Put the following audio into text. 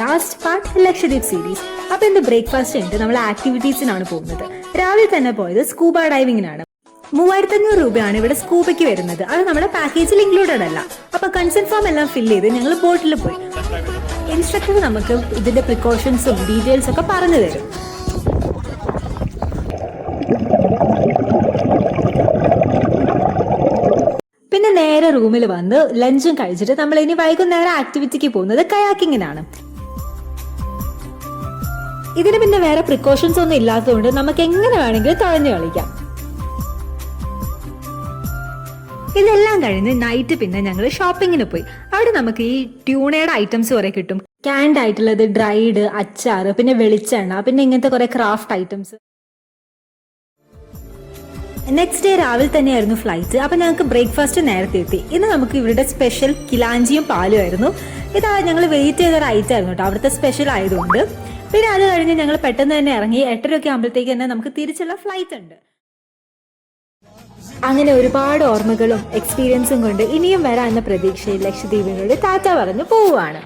Last part Lakshadweep series. അപ്പൊ ഇന്ന് breakfast കഴിഞ്ഞിട്ട് നമ്മൾ ആക്ടിവിറ്റീസിനാണ് പോകുന്നത്. രാവിലെ തന്നെ പോയത് സ്കൂബ ഡൈവിങ്ങിനാണ്. 3500 രൂപയാണ് ഇവിടെ സ്കൂബയ്ക്ക് വരുന്നത്. അത് നമ്മുടെ പാക്കേജിൽ ഇൻക്ലൂഡഡ് അല്ല. അപ്പൊ കൺസെന്റ് ഫോം എല്ലാം ഫില്ല് ചെയ്ത് ഞങ്ങൾ ബോട്ടിൽ പോയി. ഇൻസ്ട്രക്ടർ നമുക്ക് ഇതിന്റെ പ്രിക്കോഷൻസും ഡീറ്റെയിൽസ് ഒക്കെ പറഞ്ഞു തരും. പിന്നെ നേരെ റൂമിൽ വന്ന് ലഞ്ചും കഴിച്ചിട്ട് നമ്മൾ ഇനി വൈകുന്നേരം ആക്ടിവിറ്റിക്ക് പോകുന്നത് കയാക്കിങ്ങിനാണ്. ഇതിന് പിന്നെ വേറെ പ്രിക്കോഷൻസ് ഒന്നും ഇല്ലാത്തതുകൊണ്ട് നമുക്ക് എങ്ങനെ വേണമെങ്കിലും തുഴഞ്ഞു കളിക്കാം. ഇതെല്ലാം കഴിഞ്ഞ് നൈറ്റ് പിന്നെ ഞങ്ങൾ ഷോപ്പിങ്ങിന് പോയി. അവിടെ നമുക്ക് ഈ ട്യൂണയുടെ ഐറ്റംസ് കുറെ കിട്ടും. ക്യാൻഡ് ആയിട്ടുള്ളത്, ഡ്രൈഡ്, അച്ചാറ്, പിന്നെ വെളിച്ചെണ്ണ, പിന്നെ ഇങ്ങനത്തെ കുറെ ക്രാഫ്റ്റ് ഐറ്റംസ്. നെക്സ്റ്റ് ഡേ രാവിലെ തന്നെയായിരുന്നു ഫ്ലൈറ്റ്. അപ്പൊ ഞങ്ങൾക്ക് ബ്രേക്ക്ഫാസ്റ്റ് നേരത്തെ എത്തി. ഇന്ന് നമുക്ക് ഇവരുടെ സ്പെഷ്യൽ കിലാഞ്ചിയും പാലും ആയിരുന്നു. ഇതാ ഞങ്ങൾ വെയിറ്റ് ചെയ്തൊരു ഐറ്റം ആയിരുന്നു കേട്ടോ, അവിടുത്തെ സ്പെഷ്യൽ ആയതുകൊണ്ട്. പിന്നെ അത് കഴിഞ്ഞ് ഞങ്ങൾ പെട്ടെന്ന് തന്നെ ഇറങ്ങി. 8:30 ആകുമ്പോഴത്തേക്ക് തന്നെ നമുക്ക് തിരിച്ചുള്ള ഫ്ലൈറ്റ് ഉണ്ട്. അങ്ങനെ ഒരുപാട് ഓർമ്മകളും എക്സ്പീരിയൻസും കൊണ്ട് ഇനിയും വരാമെന്ന പ്രതീക്ഷയിൽ ലക്ഷദ്വീപിനോട് ടാറ്റ പറഞ്ഞു പോവുകയാണ്.